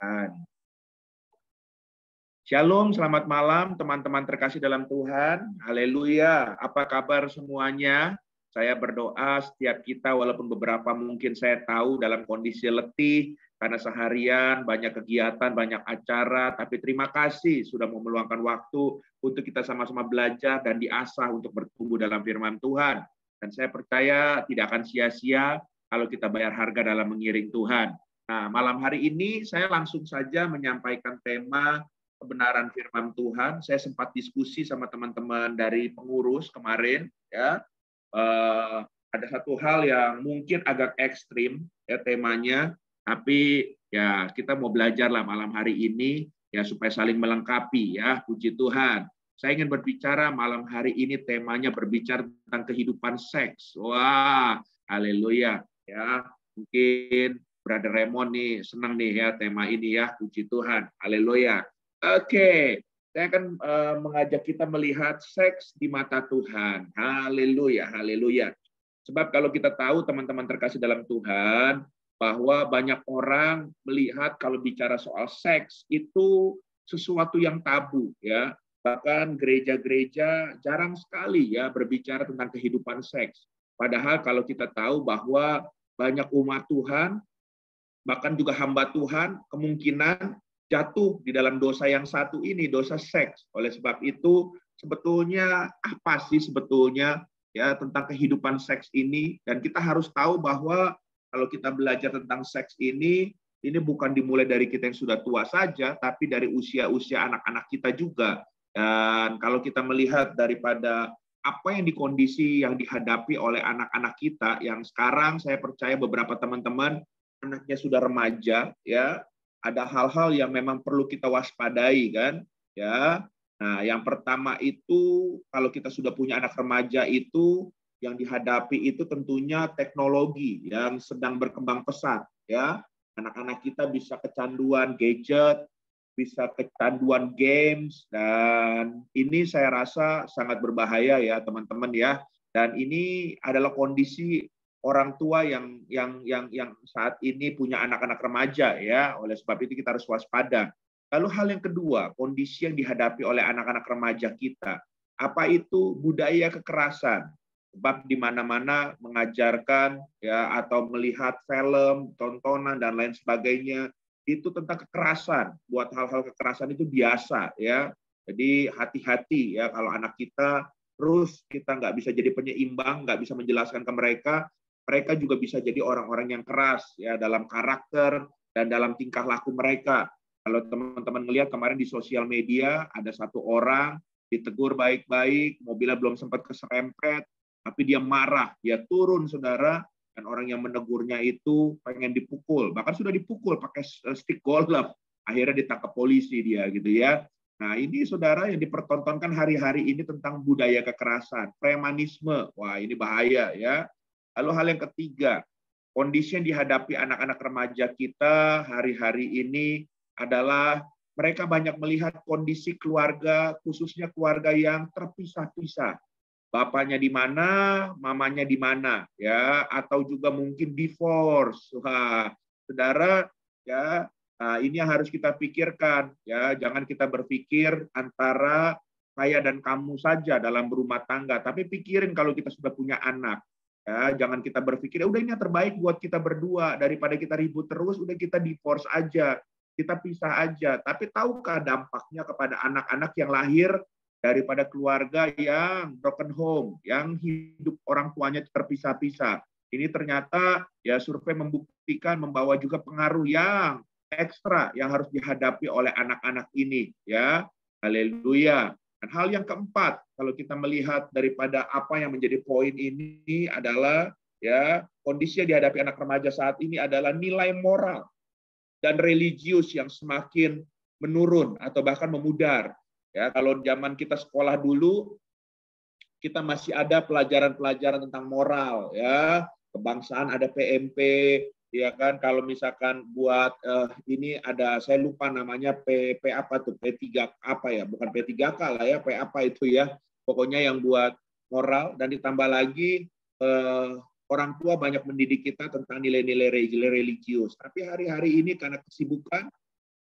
Tuhan. Shalom, selamat malam teman-teman terkasih dalam Tuhan. Haleluya. Apa kabar semuanya? Saya berdoa setiap kita, walaupun beberapa mungkin saya tahu dalam kondisi letih, karena seharian banyak kegiatan, banyak acara, tapi terima kasih sudah mau meluangkan waktu untuk kita sama-sama belajar dan diasah untuk bertumbuh dalam firman Tuhan. Dan saya percaya tidak akan sia-sia kalau kita bayar harga dalam mengiring Tuhan. Nah, malam hari ini saya langsung saja menyampaikan tema kebenaran firman Tuhan. Saya sempat diskusi sama teman-teman dari pengurus kemarin, ya. Ada satu hal yang mungkin agak ekstrim ya temanya, tapi ya kita mau belajar lah malam hari ini ya supaya saling melengkapi ya. Puji Tuhan. Saya ingin berbicara malam hari ini temanya berbicara tentang kehidupan seks. Wah, haleluya ya. Mungkin Brother Raymond nih senang nih ya tema ini ya. Puji Tuhan. Haleluya. Oke, saya akan mengajak kita melihat seks di mata Tuhan. Haleluya, haleluya. Sebab kalau kita tahu teman-teman terkasih dalam Tuhan, bahwa banyak orang melihat kalau bicara soal seks itu sesuatu yang tabu, ya. Bahkan gereja-gereja jarang sekali ya berbicara tentang kehidupan seks. Padahal kalau kita tahu bahwa banyak umat Tuhan, bahkan juga hamba Tuhan, kemungkinan jatuh di dalam dosa yang satu ini, dosa seks. Oleh sebab itu, sebetulnya apa sih sebetulnya ya tentang kehidupan seks ini? Dan kita harus tahu bahwa kalau kita belajar tentang seks ini bukan dimulai dari kita yang sudah tua saja, tapi dari usia-usia anak-anak kita juga. Dan kalau kita melihat daripada apa yang di kondisi yang dihadapi oleh anak-anak kita, yang sekarang saya percaya beberapa teman-teman anaknya sudah remaja, ya, ada hal-hal yang memang perlu kita waspadai kan, ya. Nah, yang pertama itu kalau kita sudah punya anak remaja itu yang dihadapi itu tentunya teknologi yang sedang berkembang pesat, ya. Anak-anak kita bisa kecanduan gadget, bisa kecanduan games, dan ini saya rasa sangat berbahaya ya teman-teman ya. Dan ini adalah kondisi orang tua yang saat ini punya anak-anak remaja ya. Oleh sebab itu kita harus waspada. Lalu hal yang kedua, kondisi yang dihadapi oleh anak-anak remaja kita, apa itu budaya kekerasan? Sebab di mana-mana mengajarkan ya atau melihat film, tontonan dan lain sebagainya itu tentang kekerasan. Buat hal-hal kekerasan itu biasa ya. Jadi hati-hati ya kalau anak kita terus kita nggak bisa jadi penyeimbang, nggak bisa menjelaskan ke mereka, mereka juga bisa jadi orang-orang yang keras ya dalam karakter dan dalam tingkah laku mereka. Kalau teman-teman melihat kemarin di sosial media ada satu orang ditegur baik-baik, mobilnya belum sempat keserempet, tapi dia marah, dia turun saudara, dan orang yang menegurnya itu pengen dipukul, bahkan sudah dipukul pakai stick golf, akhirnya ditangkap polisi dia gitu ya. Nah ini saudara yang dipertontonkan hari-hari ini tentang budaya kekerasan, premanisme, wah ini bahaya ya. Lalu hal yang ketiga, kondisi yang dihadapi anak-anak remaja kita hari-hari ini adalah mereka banyak melihat kondisi keluarga, khususnya keluarga yang terpisah-pisah. Bapaknya di mana, mamanya di mana, ya, atau juga mungkin divorce. Wah, saudara, ya, nah ini yang harus kita pikirkan, ya, jangan kita berpikir antara saya dan kamu saja dalam berumah tangga, tapi pikirin kalau kita sudah punya anak. Ya, jangan kita berpikir, udah ini yang terbaik buat kita berdua, daripada kita ribut terus, udah kita divorce aja, kita pisah aja. Tapi tahukah dampaknya kepada anak-anak yang lahir daripada keluarga yang broken home, yang hidup orang tuanya terpisah-pisah. Ini ternyata ya survei membuktikan membawa juga pengaruh yang ekstra yang harus dihadapi oleh anak-anak ini, ya. Haleluya. Dan hal yang keempat, kalau kita melihat daripada apa yang menjadi poin ini adalah ya kondisi yang dihadapi anak remaja saat ini adalah nilai moral dan religius yang semakin menurun atau bahkan memudar. Ya, kalau zaman kita sekolah dulu, kita masih ada pelajaran-pelajaran tentang moral, ya, kebangsaan ada PMP, ya kan. Kalau misalkan buat ini ada, saya lupa namanya P apa tuh, P3 apa ya, bukan P3K lah ya, P apa itu ya. Pokoknya yang buat moral dan ditambah lagi orang tua banyak mendidik kita tentang nilai-nilai religius. Tapi hari-hari ini karena kesibukan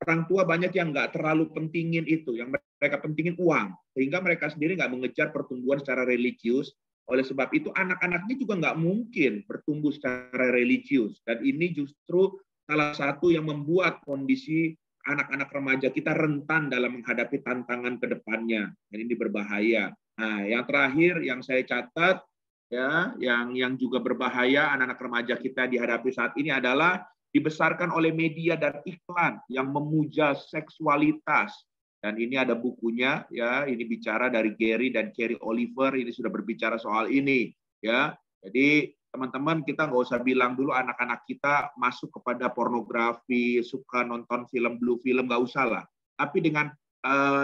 orang tua banyak yang nggak terlalu pentingin itu, yang mereka pentingin uang, sehingga mereka sendiri nggak mengejar pertumbuhan secara religius. Oleh sebab itu anak-anaknya juga nggak mungkin bertumbuh secara religius, dan ini justru salah satu yang membuat kondisi anak-anak remaja kita rentan dalam menghadapi tantangan ke depannya, dan ini berbahaya. Nah, yang terakhir yang saya catat, ya, yang juga berbahaya anak-anak remaja kita dihadapi saat ini adalah dibesarkan oleh media dan iklan yang memuja seksualitas. Dan ini ada bukunya, ya, ini bicara dari Gary dan Carrie Oliver, ini sudah berbicara soal ini, ya. Jadi teman-teman, kita nggak usah bilang dulu anak-anak kita masuk kepada pornografi, suka nonton film blue film, nggak usah lah. Tapi dengan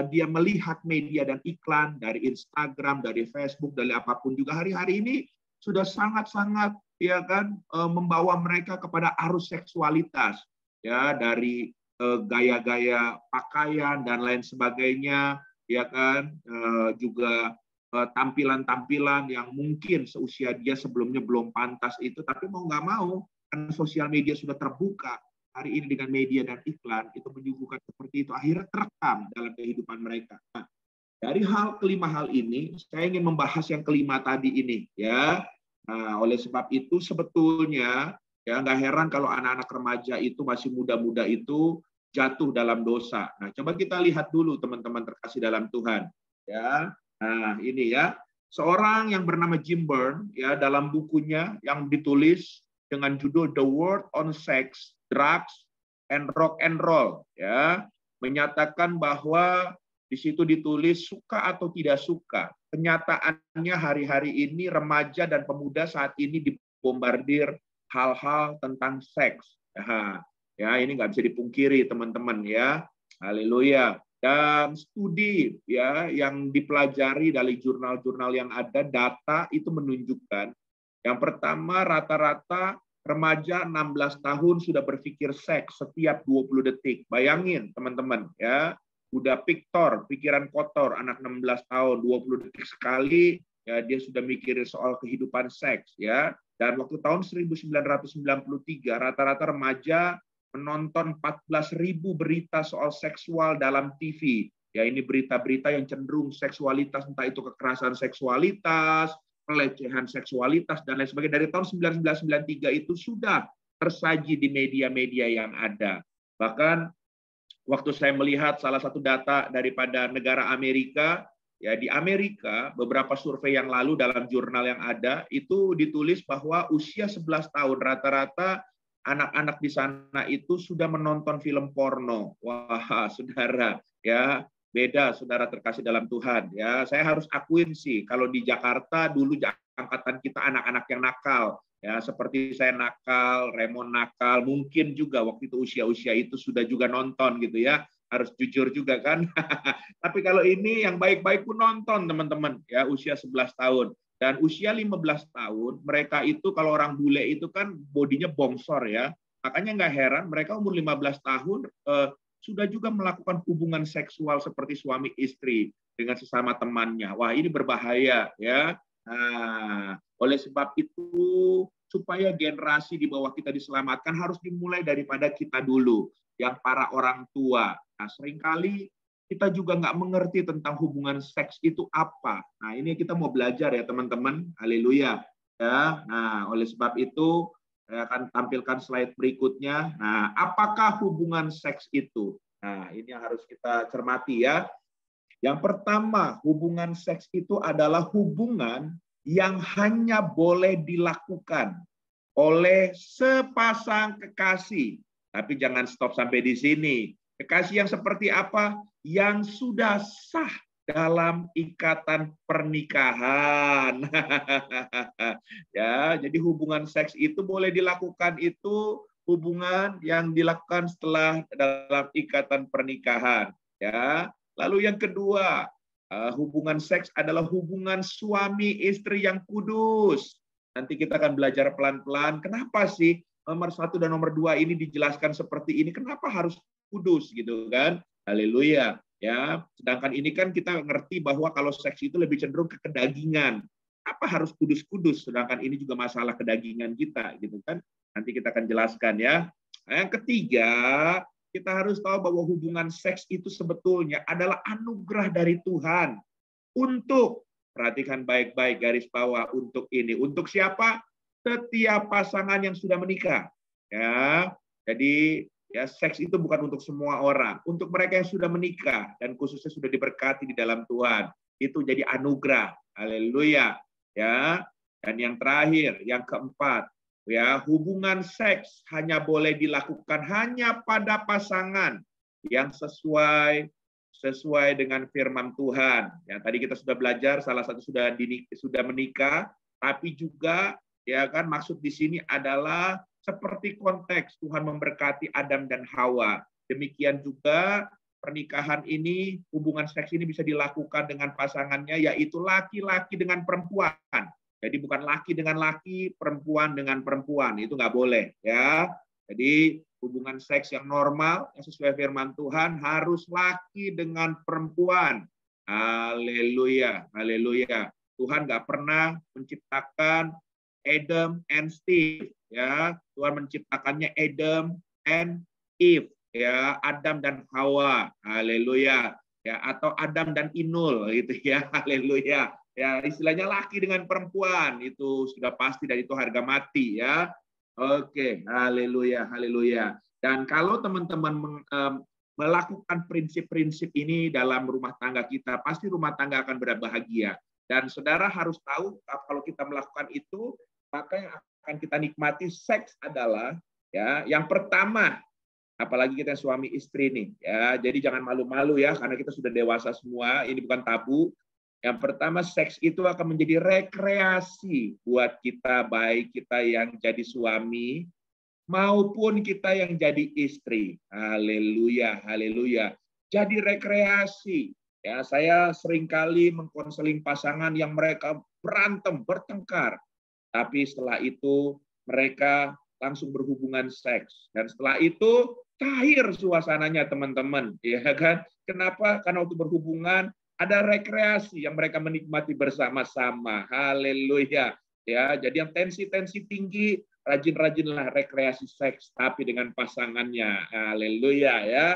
dia melihat media dan iklan dari Instagram, dari Facebook, dari apapun juga hari-hari ini sudah sangat-sangat, ya kan, membawa mereka kepada arus seksualitas, ya, dari gaya-gaya pakaian dan lain sebagainya, ya kan, juga tampilan-tampilan yang mungkin seusia dia sebelumnya belum pantas itu, tapi mau nggak mau, karena sosial media sudah terbuka hari ini dengan media dan iklan, itu menyuguhkan seperti itu, akhirnya terekam dalam kehidupan mereka. Nah, dari kelima hal ini, saya ingin membahas yang kelima tadi ini, ya. Nah, oleh sebab itu sebetulnya, ya, nggak heran kalau anak-anak remaja itu masih muda-muda itu jatuh dalam dosa. Nah, coba kita lihat dulu teman-teman terkasih dalam Tuhan, ya. Nah, ini ya, seorang yang bernama Jim Byrne, ya, dalam bukunya yang ditulis dengan judul The World on Sex, Drugs, and Rock and Roll, ya, menyatakan bahwa di situ ditulis suka atau tidak suka. Kenyataannya hari-hari ini remaja dan pemuda saat ini dibombardir hal-hal tentang seks. Ya, ini nggak bisa dipungkiri teman-teman, ya. Haleluya. Dan studi, ya, yang dipelajari dari jurnal-jurnal yang ada, data itu menunjukkan yang pertama, rata-rata remaja 16 tahun sudah berpikir seks setiap 20 detik. Bayangin teman-teman, ya, udah pikiran kotor, anak 16 tahun, 20 detik sekali, ya, dia sudah mikirin soal kehidupan seks, ya. Dan waktu tahun 1993, rata-rata remaja menonton 14.000 berita soal seksual dalam TV. Ya, ini berita-berita yang cenderung seksualitas, entah itu kekerasan seksualitas, pelecehan seksualitas, dan lain sebagainya. Dari tahun 1993 itu sudah tersaji di media-media yang ada. Bahkan waktu saya melihat salah satu data daripada negara Amerika, ya, di Amerika beberapa survei yang lalu dalam jurnal yang ada itu ditulis bahwa usia 11 tahun rata-rata anak-anak di sana itu sudah menonton film porno. Wah, saudara, ya, beda, saudara terkasih dalam Tuhan, ya. Saya harus akuin sih, kalau di Jakarta dulu angkatan kita anak-anak yang nakal, ya, seperti saya nakal, Raymond nakal, mungkin juga waktu itu usia-usia itu sudah juga nonton gitu, ya. Harus jujur juga kan. Tapi kalau ini yang baik-baik pun nonton teman-teman, ya, usia 11 tahun. Dan usia 15 tahun, mereka itu kalau orang bule itu kan bodinya bongsor, ya. Makanya nggak heran mereka umur 15 tahun sudah juga melakukan hubungan seksual seperti suami istri dengan sesama temannya. Wah, ini berbahaya, ya. Nah, oleh sebab itu supaya generasi di bawah kita diselamatkan harus dimulai daripada kita dulu, yang para orang tua. Nah, seringkali kita juga nggak mengerti tentang hubungan seks itu apa. Nah, ini kita mau belajar ya teman-teman. Haleluya. Ya. Nah, oleh sebab itu saya akan tampilkan slide berikutnya. Nah, apakah hubungan seks itu? Nah, ini yang harus kita cermati, ya. Yang pertama, hubungan seks itu adalah hubungan yang hanya boleh dilakukan oleh sepasang kekasih. Tapi jangan stop sampai di sini. Kekasih yang seperti apa? Yang sudah sah dalam ikatan pernikahan. Ya, jadi hubungan seks itu boleh dilakukan itu hubungan yang dilakukan setelah dalam ikatan pernikahan, ya. Lalu yang kedua, hubungan seks adalah hubungan suami istri yang kudus. Nanti kita akan belajar pelan-pelan kenapa sih nomor 1 dan nomor 2 ini dijelaskan seperti ini, kenapa harus kudus gitu kan. Haleluya. Ya, sedangkan ini kan kita ngerti bahwa kalau seks itu lebih cenderung ke kedagingan. Apa harus kudus-kudus? Sedangkan ini juga masalah kedagingan kita, gitu kan? Nanti kita akan jelaskan, ya. Nah, yang ketiga, kita harus tahu bahwa hubungan seks itu sebetulnya adalah anugerah dari Tuhan untuk, perhatikan baik-baik garis bawah, untuk ini. Untuk siapa? Setiap pasangan yang sudah menikah. Ya, jadi ya seks itu bukan untuk semua orang. Untuk mereka yang sudah menikah dan khususnya sudah diberkati di dalam Tuhan, itu jadi anugerah. Haleluya. Ya. Dan yang terakhir, yang keempat, ya, hubungan seks hanya boleh dilakukan hanya pada pasangan yang sesuai dengan firman Tuhan. Ya, tadi kita sudah belajar, salah satu sudah menikah, tapi juga ya kan maksud di sini adalah seperti konteks Tuhan memberkati Adam dan Hawa. Demikian juga pernikahan ini, hubungan seks ini bisa dilakukan dengan pasangannya, yaitu laki-laki dengan perempuan. Jadi bukan laki dengan laki, perempuan dengan perempuan, itu nggak boleh, ya. Jadi hubungan seks yang normal, yang sesuai firman Tuhan, harus laki dengan perempuan. Haleluya, haleluya. Tuhan nggak pernah menciptakan Adam and Steve, ya. Tuhan menciptakannya Adam and Eve, ya, Adam dan Hawa, haleluya, ya, atau Adam dan Inul, gitu ya, haleluya. Ya, istilahnya laki dengan perempuan itu sudah pasti, dan itu harga mati, ya. Oke, haleluya, haleluya. Dan kalau teman-teman melakukan prinsip-prinsip ini dalam rumah tangga kita, pasti rumah tangga akan berbahagia. Dan saudara harus tahu, kalau kita melakukan itu, maka yang akan kita nikmati seks adalah, ya, yang pertama, apalagi kita suami istri nih, ya. Jadi jangan malu-malu ya, karena kita sudah dewasa semua, ini bukan tabu. Yang pertama, seks itu akan menjadi rekreasi buat kita, baik kita yang jadi suami maupun kita yang jadi istri. Haleluya, haleluya. Jadi rekreasi. Ya, saya seringkali mengkonseling pasangan yang mereka berantem, bertengkar. Tapi setelah itu mereka langsung berhubungan seks. Dan setelah itu cair suasananya, teman-teman. Ya kan? Kenapa? Karena waktu berhubungan ada rekreasi yang mereka menikmati bersama-sama. Haleluya. Ya, jadi yang tensi-tensi tinggi, rajin-rajinlah rekreasi seks tapi dengan pasangannya. Haleluya ya.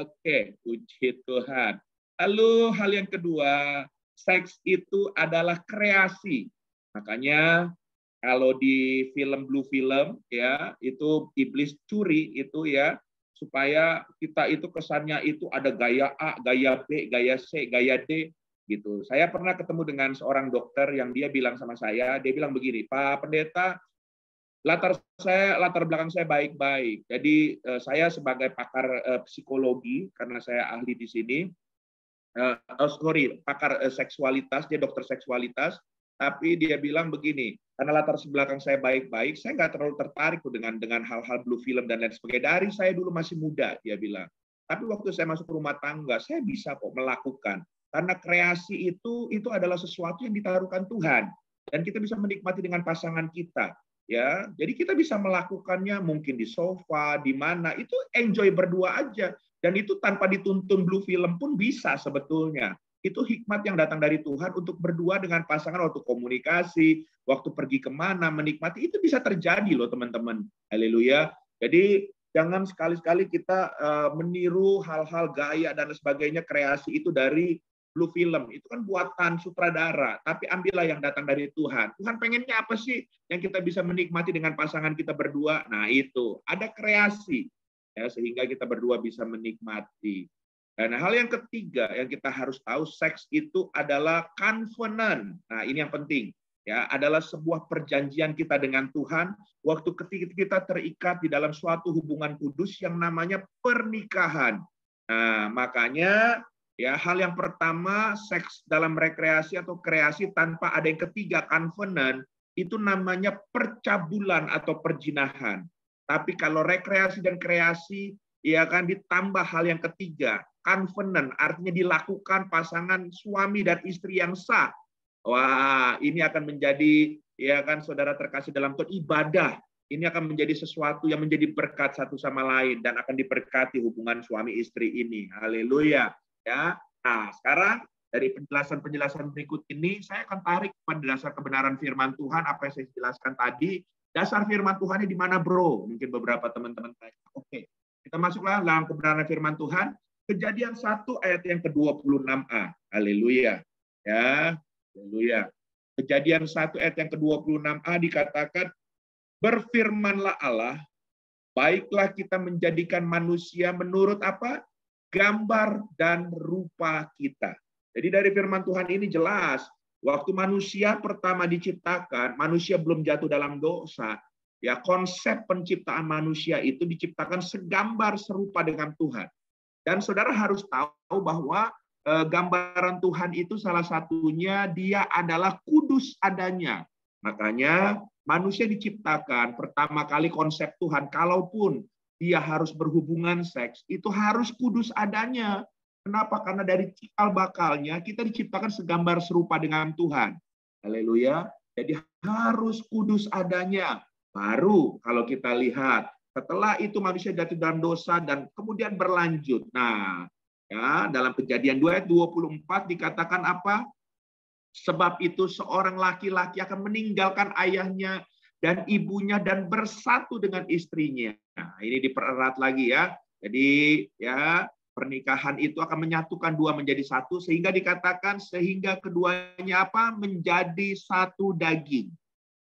Oke, puji Tuhan. Lalu hal yang kedua, seks itu adalah kreasi. Makanya kalau di film Blue Film ya, itu iblis curi itu ya, supaya kita itu kesannya itu ada gaya A, gaya B, gaya C, gaya D gitu. Saya pernah ketemu dengan seorang dokter yang dia bilang sama saya, dia bilang begini, "Pak Pendeta, latar belakang saya baik-baik. Jadi saya sebagai pakar psikologi, karena saya ahli di sini, pakar seksualitas, dia dokter seksualitas, tapi dia bilang begini, karena latar belakang saya baik-baik, saya nggak terlalu tertarik dengan hal-hal Blue Film dan lain sebagainya. Dari saya dulu masih muda, dia bilang. Tapi waktu saya masuk rumah tangga, saya bisa kok melakukan. Karena kreasi itu adalah sesuatu yang ditaruhkan Tuhan. Dan kita bisa menikmati dengan pasangan kita. Ya, jadi kita bisa melakukannya mungkin di sofa, di mana, itu enjoy berdua aja. Dan itu tanpa dituntun Blue Film pun bisa sebetulnya. Itu hikmat yang datang dari Tuhan untuk berdua dengan pasangan waktu komunikasi, waktu pergi kemana, menikmati, itu bisa terjadi loh teman-teman. Haleluya. Jadi jangan sekali-sekali kita meniru hal-hal gaya dan sebagainya, kreasi itu dari Blue Film. Itu kan buatan sutradara, tapi ambillah yang datang dari Tuhan. Tuhan pengennya apa sih yang kita bisa menikmati dengan pasangan kita berdua? Nah itu, ada kreasi, ya, sehingga kita berdua bisa menikmati. Dan hal yang ketiga yang kita harus tahu, seks itu adalah covenant. Nah, ini yang penting. Ya, adalah sebuah perjanjian kita dengan Tuhan waktu ketika kita terikat di dalam suatu hubungan kudus yang namanya pernikahan. Nah, makanya ya hal yang pertama, seks dalam rekreasi atau kreasi tanpa ada yang ketiga, covenant, itu namanya percabulan atau perjinahan. Tapi kalau rekreasi dan kreasi, ya kan ditambah hal yang ketiga, covenant, artinya dilakukan pasangan suami dan istri yang sah. Wah, ini akan menjadi, ya kan saudara terkasih dalam Tuhan, ibadah. Ini akan menjadi sesuatu yang menjadi berkat satu sama lain dan akan diberkati hubungan suami istri ini. Haleluya. Ya. Nah, sekarang dari penjelasan-penjelasan berikut ini saya akan tarik pada dasar kebenaran firman Tuhan apa yang saya jelaskan tadi. Dasar firman Tuhan ini di mana, bro? Mungkin beberapa teman-teman tanya. Oke. Kita masuklah dalam kebenaran firman Tuhan. Kejadian 1 ayat yang ke-26a. Haleluya. Ya, haleluya. Kejadian 1 ayat yang ke-26a dikatakan, berfirmanlah Allah, baiklah kita menjadikan manusia menurut apa? Gambar dan rupa kita. Jadi dari firman Tuhan ini jelas, waktu manusia pertama diciptakan, manusia belum jatuh dalam dosa. Ya, konsep penciptaan manusia itu diciptakan segambar serupa dengan Tuhan. Dan saudara harus tahu bahwa gambaran Tuhan itu salah satunya dia adalah kudus adanya. Makanya manusia diciptakan pertama kali konsep Tuhan, kalaupun dia harus berhubungan seks, itu harus kudus adanya. Kenapa? Karena dari cikal bakalnya kita diciptakan segambar serupa dengan Tuhan. Haleluya. Jadi harus kudus adanya. Baru kalau kita lihat, setelah itu manusia jatuh dalam dosa dan kemudian berlanjut. Nah, ya, dalam Kejadian 2 ayat 24 dikatakan apa? Sebab itu seorang laki-laki akan meninggalkan ayahnya dan ibunya dan bersatu dengan istrinya. Nah, ini dipererat lagi ya. Jadi ya, pernikahan itu akan menyatukan dua menjadi satu, sehingga dikatakan sehingga keduanya apa? Menjadi satu daging.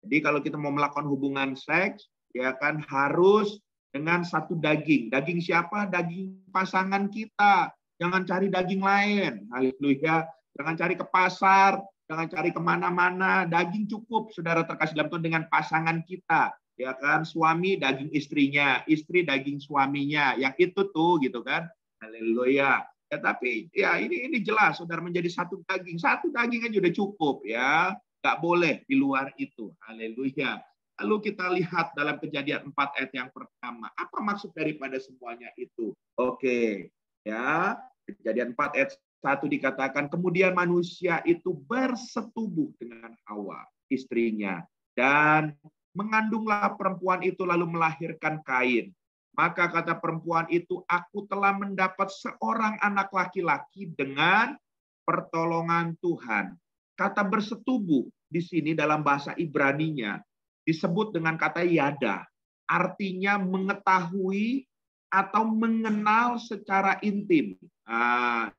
Jadi kalau kita mau melakukan hubungan seks, ya kan harus dengan satu daging. Daging siapa? Daging pasangan kita. Jangan cari daging lain. Haleluya. Jangan cari ke pasar, jangan cari kemana-mana. Daging cukup, saudara terkasih dalam Tuhan, dengan pasangan kita. Ya kan, suami daging istrinya, istri daging suaminya. Yang itu tuh, gitu kan. Haleluya. Ya, tapi ya ini jelas, saudara, menjadi satu daging. Satu daging aja udah cukup ya. Nggak boleh di luar itu. Haleluya. Lalu kita lihat dalam Kejadian 4 ayat yang pertama. Apa maksud daripada semuanya itu? Oke. Ya, Kejadian 4 ayat 1 dikatakan, kemudian manusia itu bersetubuh dengan Hawa, istrinya. Dan mengandunglah perempuan itu lalu melahirkan Kain. Maka kata perempuan itu, aku telah mendapat seorang anak laki-laki dengan pertolongan Tuhan. Kata bersetubuh di sini dalam bahasa Ibraninya disebut dengan kata yada. Artinya mengetahui atau mengenal secara intim.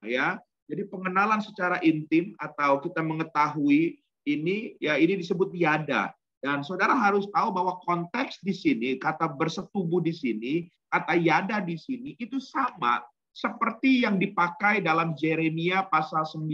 Ya. Jadi pengenalan secara intim atau kita mengetahui ini disebut yada. Dan saudara harus tahu bahwa konteks di sini, kata bersetubuh di sini, kata yada di sini itu sama seperti yang dipakai dalam Yeremia pasal 9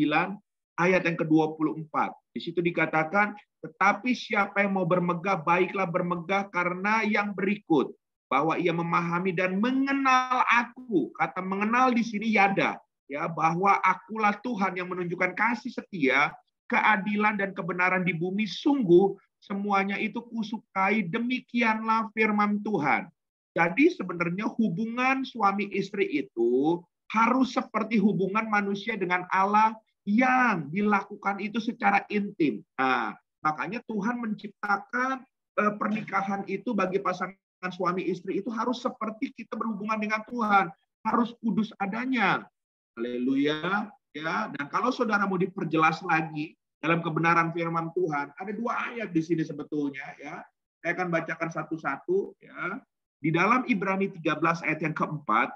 ayat yang ke-24. Di situ dikatakan, tetapi siapa yang mau bermegah, baiklah bermegah karena yang berikut, bahwa ia memahami dan mengenal aku. Kata mengenal di sini yada, ya, bahwa akulah Tuhan yang menunjukkan kasih setia, keadilan dan kebenaran di bumi. Sungguh semuanya itu kusukai, demikianlah firman Tuhan. Jadi sebenarnya hubungan suami istri itu harus seperti hubungan manusia dengan Allah yang dilakukan itu secara intim. Nah, makanya Tuhan menciptakan pernikahan itu bagi pasangan suami istri itu harus seperti kita berhubungan dengan Tuhan, harus kudus adanya. Haleluya, ya. Dan kalau saudara mau diperjelas lagi dalam kebenaran firman Tuhan, ada 2 ayat di sini sebetulnya, ya. Saya akan bacakan satu-satu, ya. Di dalam Ibrani 13 ayat yang keempat,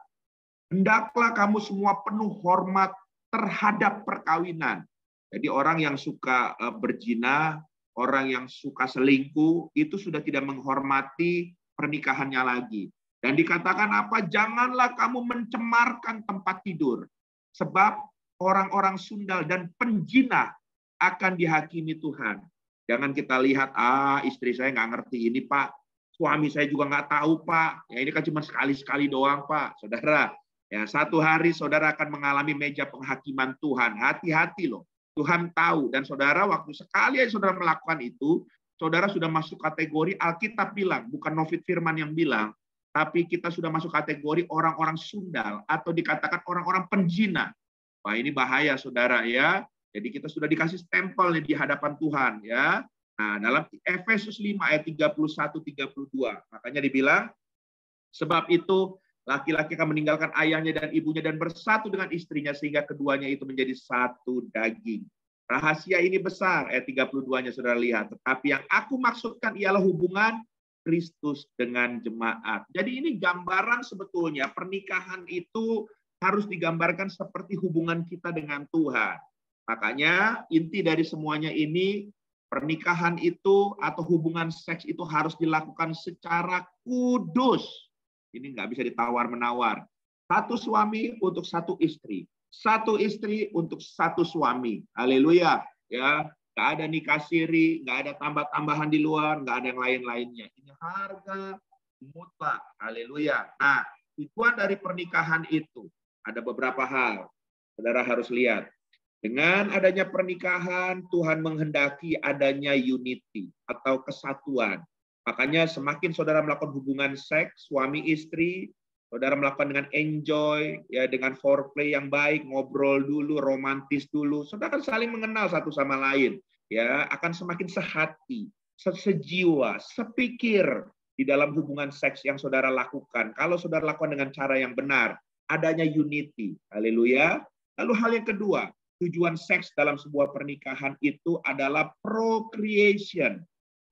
hendaklah kamu semua penuh hormat terhadap perkawinan. Jadi orang yang suka berzina, orang yang suka selingkuh, itu sudah tidak menghormati pernikahannya lagi. Dan dikatakan apa? Janganlah kamu mencemarkan tempat tidur. Sebab orang-orang sundal dan penjina akan dihakimi Tuhan. Jangan kita lihat, istri saya nggak ngerti ini Pak. Suami saya juga nggak tahu Pak. Ya ini kan cuma sekali-sekali doang Pak. Saudara, ya, satu hari saudara akan mengalami meja penghakiman Tuhan. Hati-hati loh. Tuhan tahu. Dan saudara, waktu sekali saudara melakukan itu, saudara sudah masuk kategori, Alkitab bilang, bukan Novit Firman yang bilang, tapi kita sudah masuk kategori orang-orang sundal, atau dikatakan orang-orang penjina. Wah, ini bahaya saudara ya. Jadi kita sudah dikasih stempel di hadapan Tuhan ya. Nah, dalam Efesus 5 ayat 31-32, makanya dibilang, sebab itu laki-laki akan meninggalkan ayahnya dan ibunya dan bersatu dengan istrinya sehingga keduanya itu menjadi satu daging. Rahasia ini besar, ayat 32-nya saudara lihat. Tetapi yang aku maksudkan ialah hubungan Kristus dengan jemaat. Jadi ini gambaran sebetulnya pernikahan itu harus digambarkan seperti hubungan kita dengan Tuhan. Makanya inti dari semuanya ini, pernikahan itu atau hubungan seks itu harus dilakukan secara kudus. Ini nggak bisa ditawar-menawar. Satu suami untuk satu istri. Satu istri untuk satu suami. Haleluya. Ya, nggak ada nikah siri, nggak ada tambah-tambahan di luar, nggak ada yang lain-lainnya. Ini harga mutlak. Haleluya. Nah, tujuan dari pernikahan itu ada beberapa hal. Saudara harus lihat. Dengan adanya pernikahan, Tuhan menghendaki adanya unity atau kesatuan. Makanya semakin saudara melakukan hubungan seks, suami istri, saudara melakukan dengan enjoy, ya dengan foreplay yang baik, ngobrol dulu, romantis dulu, saudara akan saling mengenal satu sama lain, ya akan semakin sehati, sejiwa, sepikir di dalam hubungan seks yang saudara lakukan. Kalau saudara lakukan dengan cara yang benar, adanya unity, haleluya. Lalu hal yang kedua, tujuan seks dalam sebuah pernikahan itu adalah procreation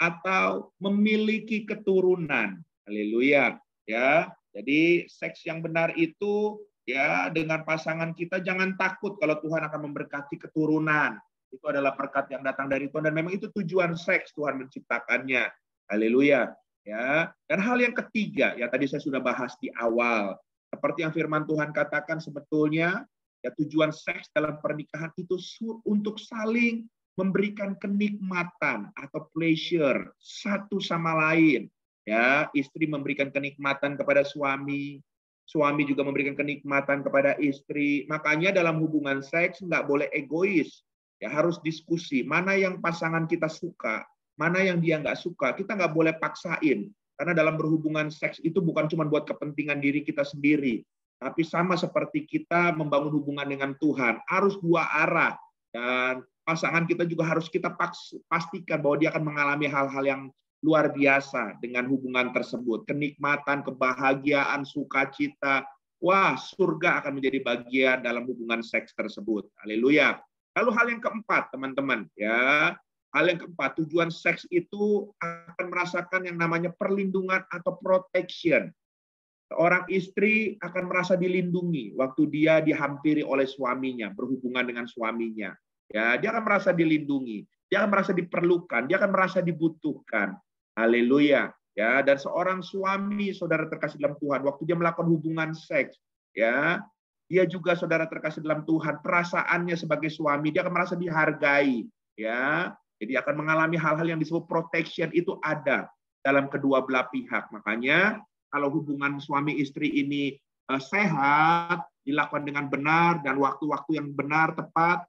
atau memiliki keturunan, haleluya. Ya, jadi seks yang benar itu ya dengan pasangan kita jangan takut kalau Tuhan akan memberkati keturunan. Itu adalah berkat yang datang dari Tuhan dan memang itu tujuan seks, Tuhan menciptakannya. Haleluya. Ya, dan hal yang ketiga ya tadi saya sudah bahas di awal. Seperti yang firman Tuhan katakan sebetulnya ya tujuan seks dalam pernikahan itu untuk saling memberikan kenikmatan atau pleasure satu sama lain. Ya, istri memberikan kenikmatan kepada suami, suami juga memberikan kenikmatan kepada istri. Makanya dalam hubungan seks nggak boleh egois. Ya harus diskusi mana yang pasangan kita suka, mana yang dia nggak suka. Kita nggak boleh paksain. Karena dalam berhubungan seks itu bukan cuma buat kepentingan diri kita sendiri, tapi sama seperti kita membangun hubungan dengan Tuhan, harus dua arah. Dan pasangan kita juga harus kita pastikan bahwa dia akan mengalami hal-hal yang luar biasa dengan hubungan tersebut. Kenikmatan, kebahagiaan, sukacita. Wah, surga akan menjadi bagian dalam hubungan seks tersebut. Haleluya. Lalu hal yang keempat, teman-teman, ya. Hal yang keempat, tujuan seks itu akan merasakan yang namanya perlindungan atau protection. Seorang istri akan merasa dilindungi waktu dia dihampiri oleh suaminya, berhubungan dengan suaminya. Ya, dia akan merasa dilindungi, dia akan merasa diperlukan, dia akan merasa dibutuhkan. Haleluya. Ya, dan seorang suami, saudara terkasih dalam Tuhan, waktu dia melakukan hubungan seks, ya, dia juga saudara terkasih dalam Tuhan, perasaannya sebagai suami, dia akan merasa dihargai, ya. Jadi akan mengalami hal-hal yang disebut protection itu ada dalam kedua belah pihak. Makanya kalau hubungan suami istri ini sehat, dilakukan dengan benar dan waktu-waktu yang benar, tepat,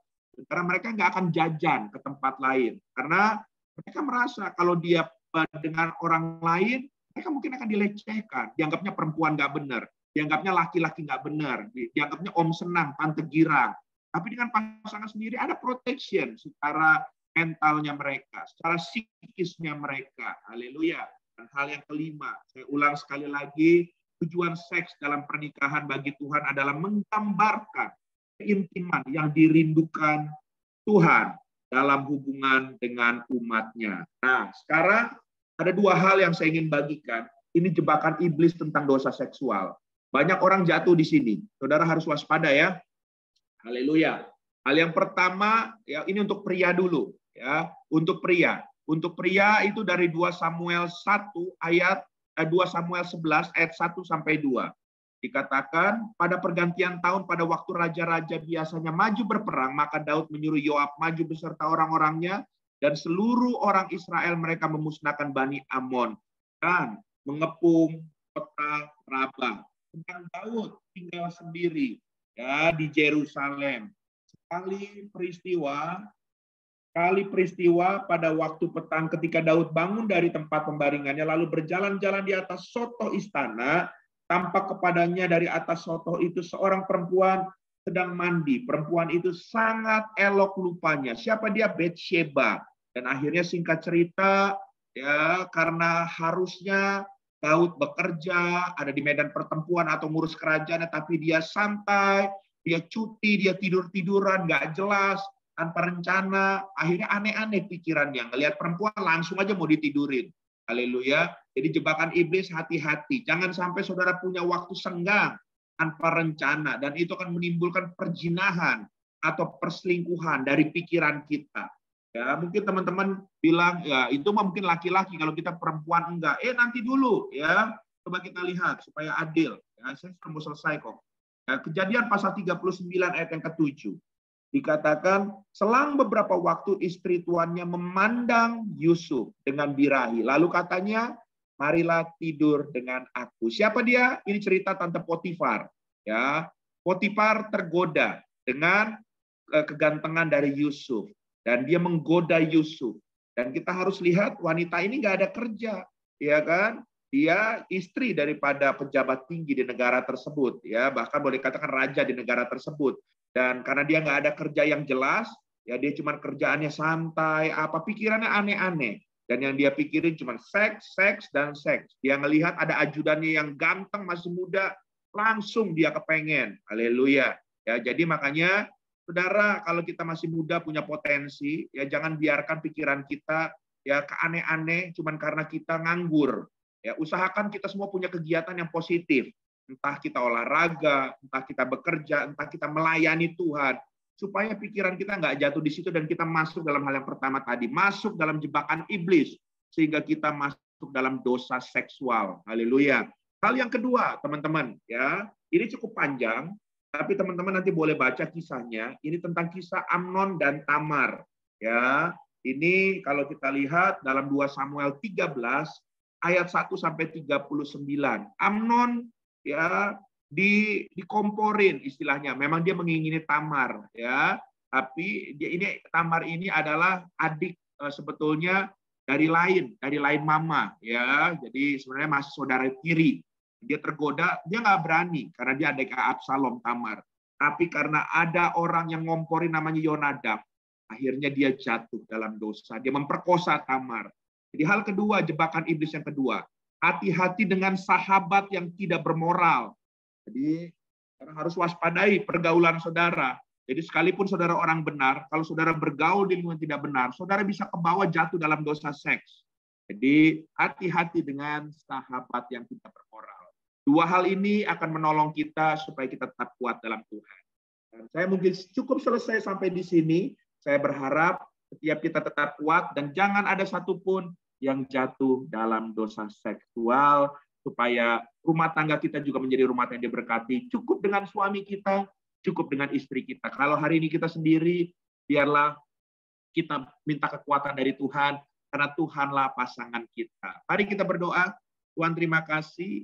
karena mereka nggak akan jajan ke tempat lain. Karena mereka merasa kalau dia dengan orang lain, mereka mungkin akan dilecehkan. Dianggapnya perempuan nggak benar, dianggapnya laki-laki nggak benar, dianggapnya om senang, tante girang. Tapi dengan pasangan sendiri ada protection secara mentalnya mereka, secara psikisnya mereka. Haleluya. Dan hal yang kelima, saya ulang sekali lagi, tujuan seks dalam pernikahan bagi Tuhan adalah menggambarkan keintiman yang dirindukan Tuhan dalam hubungan dengan umatnya. Nah, sekarang ada dua hal yang saya ingin bagikan. Ini jebakan iblis tentang dosa seksual. Banyak orang jatuh di sini. Saudara harus waspada ya. Haleluya. Hal yang pertama, ya ini untuk pria dulu. Ya, untuk pria. Untuk pria itu dari 2 Samuel 1 ayat 2 Samuel 11 ayat 1 sampai 2. Dikatakan pada pergantian tahun pada waktu raja-raja biasanya maju berperang, maka Daud menyuruh Yoab maju beserta orang-orangnya dan seluruh orang Israel mereka memusnahkan Bani Amon dan mengepung kota Rabah. Tentang Daud tinggal sendiri ya di Yerusalem. Kali peristiwa pada waktu petang ketika Daud bangun dari tempat pembaringannya lalu berjalan-jalan di atas sotoh istana, tampak kepadanya dari atas sotoh itu seorang perempuan sedang mandi. Perempuan itu sangat elok rupanya. Siapa dia? Betsheba. Dan akhirnya singkat cerita, ya karena harusnya Daud bekerja, ada di medan pertempuran atau ngurus kerajaan, tapi dia santai, dia cuti, dia tidur-tiduran, nggak jelas, tanpa rencana, akhirnya aneh-aneh pikirannya. Ngelihat perempuan langsung aja mau ditidurin. Haleluya. Jadi jebakan iblis, hati-hati. Jangan sampai saudara punya waktu senggang tanpa rencana. Dan itu akan menimbulkan perjinahan atau perselingkuhan dari pikiran kita. Ya, mungkin teman-teman bilang, ya itu mungkin laki-laki, kalau kita perempuan enggak. Nanti dulu ya. Coba kita lihat supaya adil. Ya, saya sudah mau selesai kok. Ya, Kejadian pasal 39 ayat yang ke-7. Dikatakan, selang beberapa waktu istri tuannya memandang Yusuf dengan birahi. Lalu katanya, marilah tidur dengan aku. Siapa dia? Ini cerita tante Potifar. Ya, Potifar tergoda dengan kegantengan dari Yusuf. Dan dia menggoda Yusuf. Dan kita harus lihat wanita ini nggak ada kerja. Ya kan? Dia istri daripada pejabat tinggi di negara tersebut, ya bahkan boleh katakan raja di negara tersebut. Dan karena dia nggak ada kerja yang jelas, ya dia cuma kerjaannya santai, apa pikirannya aneh-aneh. Dan yang dia pikirin cuma seks, seks, dan seks. Dia ngelihat ada ajudannya yang ganteng, masih muda, langsung dia kepengen. Haleluya. Ya, jadi makanya, saudara, kalau kita masih muda punya potensi, ya jangan biarkan pikiran kita ya ke aneh-aneh cuma karena kita nganggur. Ya, usahakan kita semua punya kegiatan yang positif. Entah kita olahraga, entah kita bekerja, entah kita melayani Tuhan. Supaya pikiran kita nggak jatuh di situ dan kita masuk dalam hal yang pertama tadi. Masuk dalam jebakan iblis. Sehingga kita masuk dalam dosa seksual. Haleluya. Hal yang kedua, teman-teman. Ya, ini cukup panjang. Tapi teman-teman nanti boleh baca kisahnya. Ini tentang kisah Amnon dan Tamar. Ya, ini kalau kita lihat dalam 2 Samuel 13, ayat 1 sampai 39. Amnon ya dikomporin istilahnya. Memang dia mengingini Tamar ya, tapi Tamar ini adalah adik sebetulnya dari lain mama ya. Jadi sebenarnya masih saudara tiri. Dia tergoda, dia nggak berani karena dia adik Absalom Tamar. Tapi karena ada orang yang ngomporin namanya Yonadab, akhirnya dia jatuh dalam dosa. Dia memperkosa Tamar. Jadi hal kedua, jebakan iblis yang kedua. Hati-hati dengan sahabat yang tidak bermoral. Jadi harus waspadai pergaulan saudara. Jadi sekalipun saudara orang benar, kalau saudara bergaul di lingkungan tidak benar, saudara bisa kebawa jatuh dalam dosa seks. Jadi hati-hati dengan sahabat yang tidak bermoral. Dua hal ini akan menolong kita supaya kita tetap kuat dalam Tuhan. Dan saya mungkin cukup selesai sampai di sini. Saya berharap setiap kita tetap kuat dan jangan ada satupun yang jatuh dalam dosa seksual, supaya rumah tangga kita juga menjadi rumah yang diberkati. Cukup dengan suami kita, cukup dengan istri kita. Kalau hari ini kita sendiri, biarlah kita minta kekuatan dari Tuhan, karena Tuhanlah pasangan kita. Mari kita berdoa. Tuhan, terima kasih